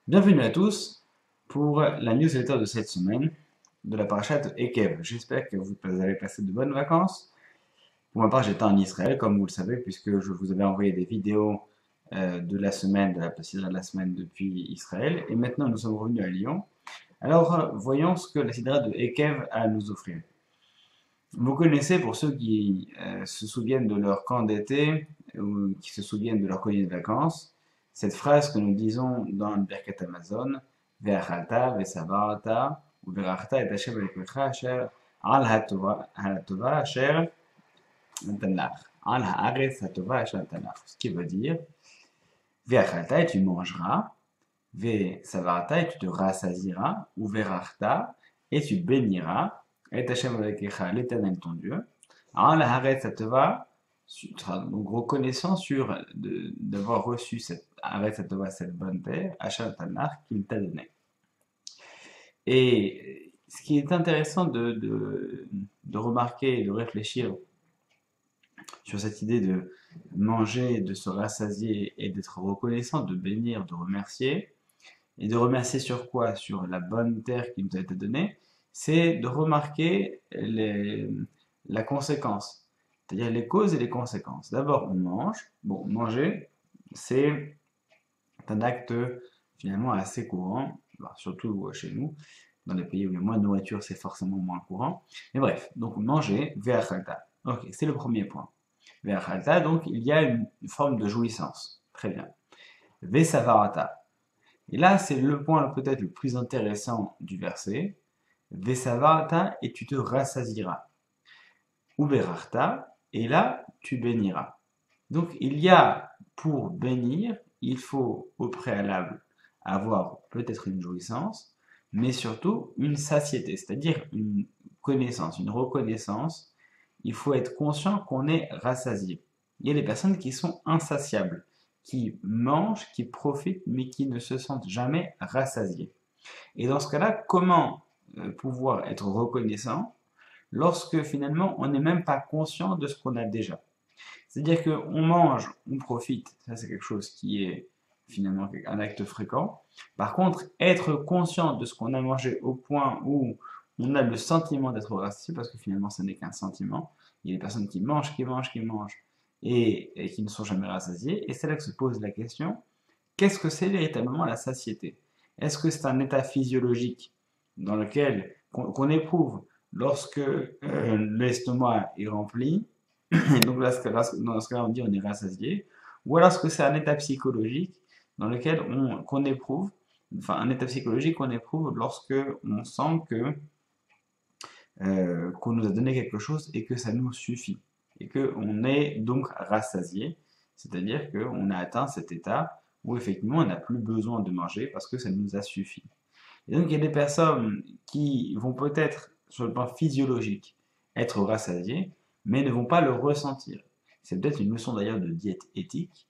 Bienvenue à tous pour la newsletter de cette semaine de la parashat Ekev. J'espère que vous avez passé de bonnes vacances. Pour ma part, j'étais en Israël, comme vous le savez, puisque je vous avais envoyé des vidéos de la semaine, de la sidra de la semaine depuis Israël. Et maintenant, nous sommes revenus à Lyon. Alors, voyons ce que la sidra de Ekev a à nous offrir. Vous connaissez, pour ceux qui se souviennent de leur camp d'été ou qui se souviennent de leur colonie de vacances, cette phrase que nous disons dans le Birkat Amazon, Ve'achalta, ve'savarta, ou Ve'rachta et Hashem Elokecha asher al hatova asher tanach, al haaretz hatova asher tanach. Ce qui veut dire, Ve'achalta et tu mangeras, Ve'savarta et tu te rassasieras, ou Ve'rachta et tu béniras, et Hashem Elokecha, l'Éternel ton Dieu, al haaretz hatova, tu seras donc reconnaissant d'avoir reçu cette bonne terre, Asher Tanach, qu'il t'a donné. Et ce qui est intéressant de remarquer et de réfléchir sur cette idée de manger, de se rassasier et d'être reconnaissant, de bénir, de remercier, et de remercier sur quoi? Sur la bonne terre qui nous a été donnée, c'est de remarquer la conséquence, c'est-à-dire les causes et les conséquences. D'abord, on mange. Bon, manger, c'est un acte finalement assez courant, surtout chez nous. Dans les pays où il y a moins de nourriture, c'est forcément moins courant. Mais bref, donc manger, ve'achalta. Ok, c'est le premier point. Ve'achalta, donc il y a une forme de jouissance. Très bien. Ve'savarata. Et là, c'est le point peut-être le plus intéressant du verset. Ve'savarata, et tu te rassasieras. Uberachta, et là, tu béniras. Donc, il y a, pour bénir, il faut au préalable avoir peut-être une jouissance, mais surtout une satiété, c'est-à-dire une connaissance, une reconnaissance. Il faut être conscient qu'on est rassasié. Il y a des personnes qui sont insatiables, qui mangent, qui profitent, mais qui ne se sentent jamais rassasiées. Et dans ce cas-là, comment pouvoir être reconnaissant lorsque finalement on n'est même pas conscient de ce qu'on a déjà? C'est-à-dire qu'on mange, on profite, ça c'est quelque chose qui est finalement un acte fréquent. Par contre, être conscient de ce qu'on a mangé au point où on a le sentiment d'être rassasié, parce que finalement ce n'est qu'un sentiment, il y a des personnes qui mangent, qui mangent, qui mangent, et qui ne sont jamais rassasiées, et c'est là que se pose la question, qu'est-ce que c'est véritablement la satiété? Est-ce que c'est un état physiologique dans lequel qu'on éprouve lorsque l'estomac est rempli, et donc là, dans ce cas-là, on dit on est rassasié, ou alors est-ce que c'est un état psychologique dans lequel qu'on éprouve, enfin un état psychologique qu'on éprouve lorsque on sent que qu'on nous a donné quelque chose et que ça nous suffit, et qu'on est donc rassasié, c'est-à-dire qu'on a atteint cet état où effectivement on n'a plus besoin de manger parce que ça nous a suffi. Et donc il y a des personnes qui vont peut-être, sur le plan physiologique, être rassasiées, mais ne vont pas le ressentir. C'est peut-être une leçon d'ailleurs de diète éthique,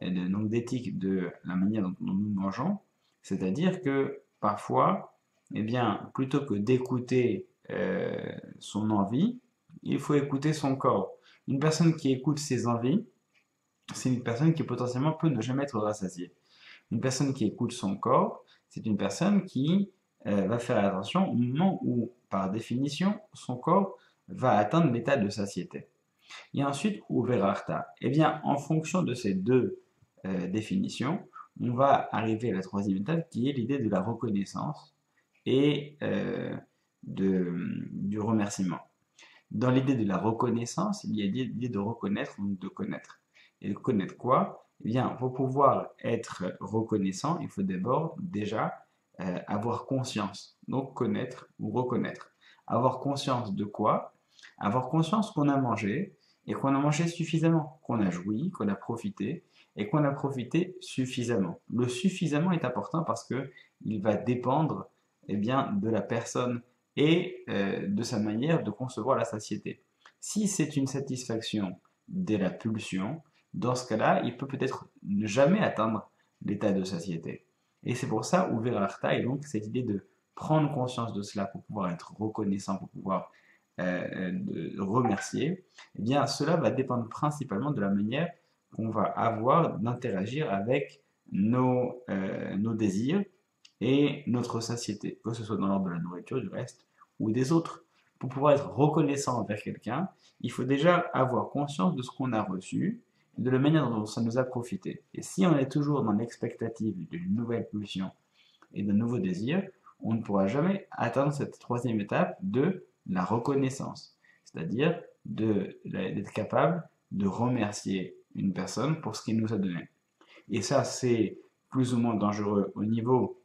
donc d'éthique de la manière dont nous mangeons, c'est-à-dire que parfois, eh bien, plutôt que d'écouter son envie, il faut écouter son corps. Une personne qui écoute ses envies, c'est une personne qui potentiellement peut ne jamais être rassasiée. Une personne qui écoute son corps, c'est une personne qui va faire attention au moment où, par définition, son corps va atteindre l'état de satiété. Et ensuite, Uverarta. Eh bien, en fonction de ces deux définitions, on va arriver à la troisième étape qui est l'idée de la reconnaissance et du remerciement. Dans l'idée de la reconnaissance, il y a l'idée de reconnaître ou de connaître. Et de connaître quoi? Eh bien, pour pouvoir être reconnaissant, il faut d'abord déjà avoir conscience. Donc connaître ou reconnaître. Avoir conscience de quoi? Avoir conscience qu'on a mangé et qu'on a mangé suffisamment, qu'on a joui, qu'on a profité et qu'on a profité suffisamment. Le suffisamment est important parce que il va dépendre eh bien, de la personne et de sa manière de concevoir la satiété. Si c'est une satisfaction de la pulsion, dans ce cas-là, il peut peut-être ne jamais atteindre l'état de satiété. Et c'est pour ça, Uverachta, et donc cette idée de prendre conscience de cela pour pouvoir être reconnaissant, pour pouvoir remercier, eh bien cela va dépendre principalement de la manière qu'on va avoir d'interagir avec nos désirs et notre satiété, que ce soit dans l'ordre de la nourriture, du reste, ou des autres. Pour pouvoir être reconnaissant envers quelqu'un, il faut déjà avoir conscience de ce qu'on a reçu, et de la manière dont ça nous a profité. Et si on est toujours dans l'expectative d'une nouvelle pulsion et d'un nouveau désir, on ne pourra jamais atteindre cette troisième étape de la reconnaissance, c'est-à-dire d'être capable de remercier une personne pour ce qu'il nous a donné. Et ça, c'est plus ou moins dangereux au niveau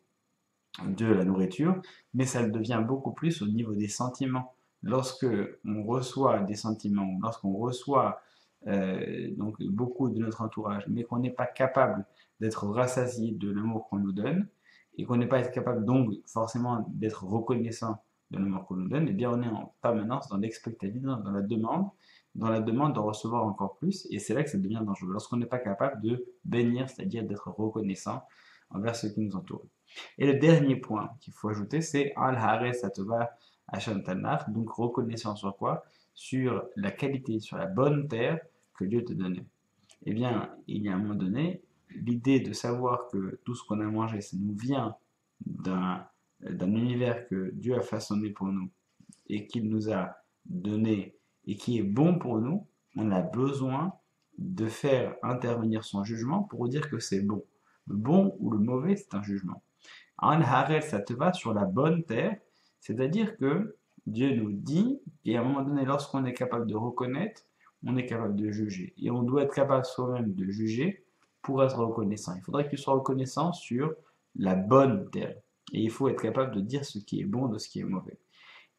de la nourriture, mais ça le devient beaucoup plus au niveau des sentiments. Lorsque on reçoit des sentiments, lorsqu'on reçoit donc beaucoup de notre entourage, mais qu'on n'est pas capable d'être rassasié de l'amour qu'on nous donne, et qu'on n'est pas capable donc forcément d'être reconnaissant de l'amour qu'on nous donne, eh bien on est en permanence dans l'expectative, dans la demande de recevoir encore plus, et c'est là que ça devient dangereux. Lorsqu'on n'est pas capable de bénir, c'est-à-dire d'être reconnaissant envers ceux qui nous entourent. Et le dernier point qu'il faut ajouter, c'est Al-Hare Satova Hashem Tanakh, donc reconnaissance sur quoi? Sur la qualité, sur la bonne terre que Dieu te donnait. Eh bien, il y a un moment donné, l'idée de savoir que tout ce qu'on a mangé, ça nous vient d'un univers que Dieu a façonné pour nous et qu'il nous a donné et qui est bon pour nous, on a besoin de faire intervenir son jugement pour dire que c'est bon. Le bon ou le mauvais, c'est un jugement. An Harel, ça te va sur la bonne terre, c'est-à-dire que Dieu nous dit, et à un moment donné, lorsqu'on est capable de reconnaître, on est capable de juger. Et on doit être capable soi-même de juger pour être reconnaissant. Il faudrait que tu sois reconnaissant sur la bonne terre. Et il faut être capable de dire ce qui est bon de ce qui est mauvais.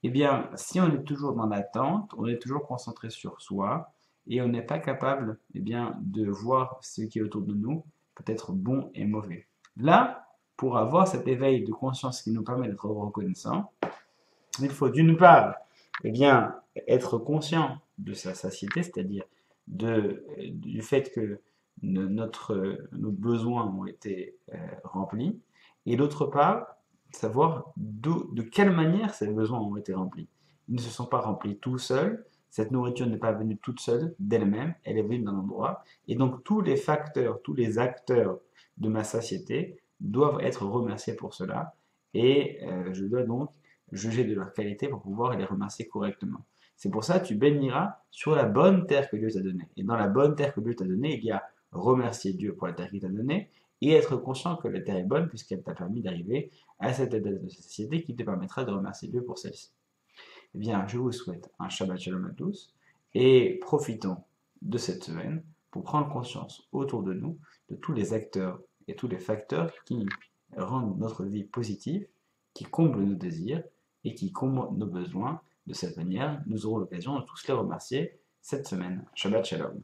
Eh bien, si on est toujours dans l'attente, on est toujours concentré sur soi, et on n'est pas capable eh bien, de voir ce qui est autour de nous, peut-être bon et mauvais. Là, pour avoir cet éveil de conscience qui nous permet d'être reconnaissant, il faut d'une part eh bien, être conscient de sa satiété, c'est-à-dire du fait que nos besoins ont été remplis, et d'autre part, savoir de quelle manière ces besoins ont été remplis. Ils ne se sont pas remplis tout seuls, cette nourriture n'est pas venue toute seule d'elle-même, elle est venue d'un endroit, et donc tous les facteurs, tous les acteurs de ma satiété doivent être remerciés pour cela, et je dois donc juger de leur qualité pour pouvoir les remercier correctement. C'est pour ça que tu béniras sur la bonne terre que Dieu t'a donnée. Et dans la bonne terre que Dieu t'a donnée, il y a remercier Dieu pour la terre qu'il t'a donnée et être conscient que la terre est bonne puisqu'elle t'a permis d'arriver à cette état de société qui te permettra de remercier Dieu pour celle-ci. Eh bien, je vous souhaite un Shabbat Shalom à tous et profitons de cette semaine pour prendre conscience autour de nous de tous les acteurs et tous les facteurs qui rendent notre vie positive, qui comblent nos désirs et qui comblent nos besoins. De cette manière, nous aurons l'occasion de tous les remercier cette semaine. Shabbat Shalom.